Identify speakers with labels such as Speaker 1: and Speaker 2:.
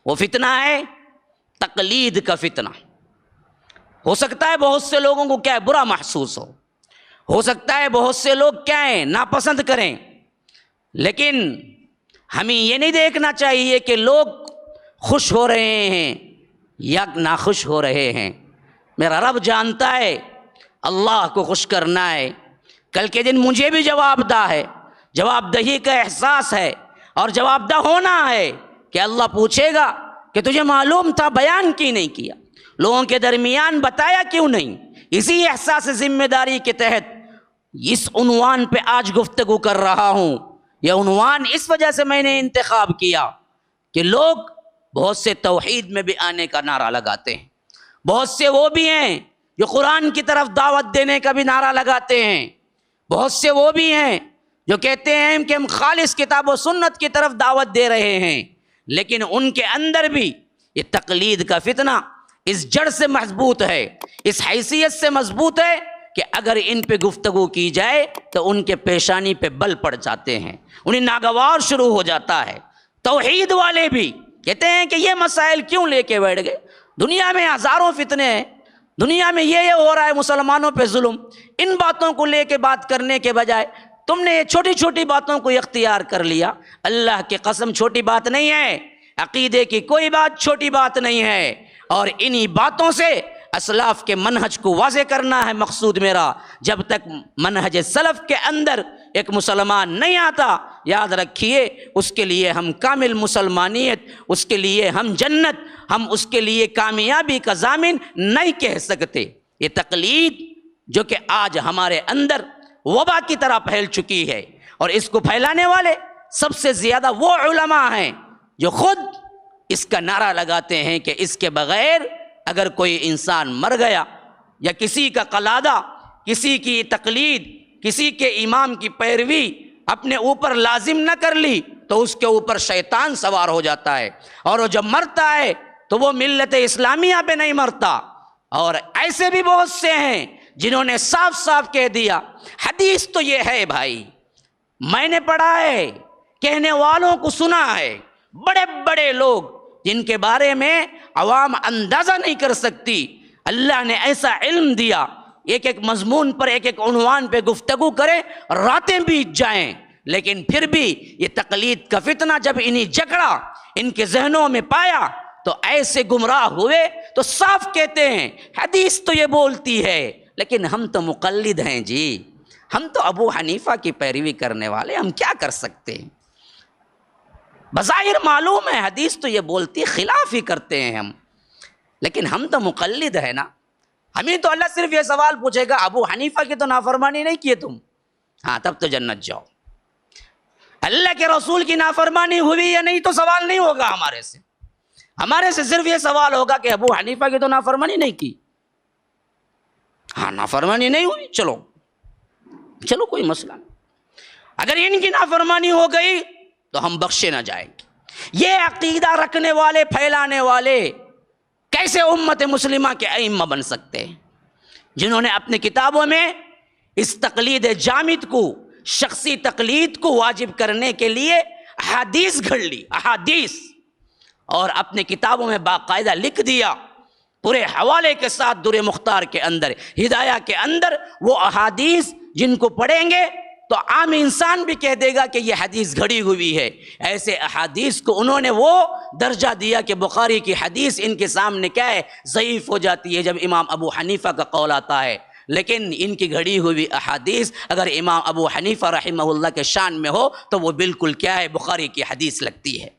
Speaker 1: وہ فتنہ ہے تقلید کا فتنہ۔ ہو سکتا ہے بہت سے لوگوں کو کیا ہے برا محسوس ہو سکتا ہے بہت سے لوگ کیا ہے ناپسند کریں، لیکن ہمیں یہ نہیں دیکھنا چاہیے کہ لوگ خوش ہو رہے ہیں یا ناخوش ہو رہے ہیں۔ میرا رب جانتا ہے، اللہ کو خوش کرنا ہے۔ کل کے دن مجھے بھی جواب دہ ہے، جواب دہی کا احساس ہے اور جواب دہ ہونا ہے کہ اللہ پوچھے گا کہ تجھے معلوم تھا بیان کیوں نہیں کیا، لوگوں کے درمیان بتایا کیوں نہیں۔ اسی احساس ذمہ داری کے تحت اس عنوان پہ آج گفتگو کر رہا ہوں۔ یہ عنوان اس وجہ سے میں نے انتخاب کیا کہ لوگ بہت سے توحید میں بھی آنے کا نعرہ لگاتے ہیں، بہت سے وہ بھی ہیں جو قرآن کی طرف دعوت دینے کا بھی نعرہ لگاتے ہیں، بہت سے وہ بھی ہیں جو کہتے ہیں کہ ہم خالص کتاب و سنت کی طرف دعوت دے رہے ہیں، لیکن ان کے اندر بھی یہ تقلید کا فتنہ اس جڑ سے مضبوط ہے، اس حیثیت سے مضبوط ہے کہ اگر ان پہ گفتگو کی جائے تو ان کے پیشانی پہ بل پڑ جاتے ہیں، انہیں ناگوار شروع ہو جاتا ہے۔ توحید والے بھی کہتے ہیں کہ یہ مسائل کیوں لے کے بیٹھ گئے، دنیا میں ہزاروں فتنے ہیں، دنیا میں یہ ہو رہا ہے مسلمانوں پہ ظلم، ان باتوں کو لے کے بات کرنے کے بجائے تم نے یہ چھوٹی چھوٹی باتوں کو اختیار کر لیا۔ اللہ کی قسم چھوٹی بات نہیں ہے، عقیدے کی کوئی بات چھوٹی بات نہیں ہے، اور انہی باتوں سے اسلاف کے منہج کو واضح کرنا ہے مقصود میرا۔ جب تک منہج سلف کے اندر ایک مسلمان نہیں آتا، یاد رکھیے اس کے لیے ہم کامل مسلمانیت، اس کے لیے ہم جنت، ہم اس کے لیے کامیابی کا ضامن نہیں کہہ سکتے۔ یہ تقلید جو کہ آج ہمارے اندر وبا کی طرح پھیل چکی ہے، اور اس کو پھیلانے والے سب سے زیادہ وہ علماء ہیں جو خود اس کا نعرہ لگاتے ہیں کہ اس کے بغیر اگر کوئی انسان مر گیا، یا کسی کا قلادہ، کسی کی تقلید، کسی کے امام کی پیروی اپنے اوپر لازم نہ کر لی تو اس کے اوپر شیطان سوار ہو جاتا ہے، اور وہ جب مرتا ہے تو وہ ملت اسلامیہ پہ نہیں مرتا۔ اور ایسے بھی بہت سے ہیں جنہوں نے صاف صاف کہہ دیا، حدیث تو یہ ہے بھائی، میں نے پڑھا ہے، کہنے والوں کو سنا ہے، بڑے بڑے لوگ جن کے بارے میں عوام اندازہ نہیں کر سکتی، اللہ نے ایسا علم دیا، ایک ایک مضمون پر ایک ایک عنوان پہ گفتگو کرے، راتیں بیت جائیں، لیکن پھر بھی یہ تقلید کا فتنہ جب انہیں جکڑا، ان کے ذہنوں میں پایا، تو ایسے گمراہ ہوئے تو صاف کہتے ہیں حدیث تو یہ بولتی ہے، لیکن ہم تو مقلد ہیں جی، ہم تو ابو حنیفہ کی پیروی کرنے والے، ہم کیا کر سکتے ہیں؟ بظاہر معلوم ہے حدیث تو یہ بولتی، خلاف ہی کرتے ہیں ہم، لیکن ہم تو مقلد ہیں نا۔ ہمیں تو اللہ صرف یہ سوال پوچھے گا، ابو حنیفہ کی تو نافرمانی نہیں کیے تم؟ ہاں تب تو جنت جاؤ۔ اللہ کے رسول کی نافرمانی ہوئی یا نہیں تو سوال نہیں ہوگا ہمارے سے، ہمارے سے صرف یہ سوال ہوگا کہ ابو حنیفہ کی تو نافرمانی نہیں کی، ہاں نافرمانی نہیں ہوئی، چلو کوئی مسئلہ نہیں۔ اگر ان کی نافرمانی ہو گئی تو ہم بخشے نہ جائیں گے۔ یہ عقیدہ رکھنے والے، پھیلانے والے کیسے امت مسلمہ کے ائمہ بن سکتے ہیں، جنہوں نے اپنی کتابوں میں اس تقلید جامد کو، شخصی تقلید کو واجب کرنے کے لیے احادیث گھڑ لی، احادیث، اور اپنے کتابوں میں باقاعدہ لکھ دیا پورے حوالے کے ساتھ، در مختار کے اندر، ہدایہ کے اندر، وہ احادیث جن کو پڑھیں گے تو عام انسان بھی کہہ دے گا کہ یہ حدیث گھڑی ہوئی ہے۔ ایسے احادیث کو انہوں نے وہ درجہ دیا کہ بخاری کی حدیث ان کے سامنے کیا ہے، ضعیف ہو جاتی ہے جب امام ابو حنیفہ کا قول آتا ہے، لیکن ان کی گھڑی ہوئی احادیث اگر امام ابو حنیفہ رحمہ اللہ کے شان میں ہو تو وہ بالکل کیا ہے، بخاری کی حدیث لگتی ہے۔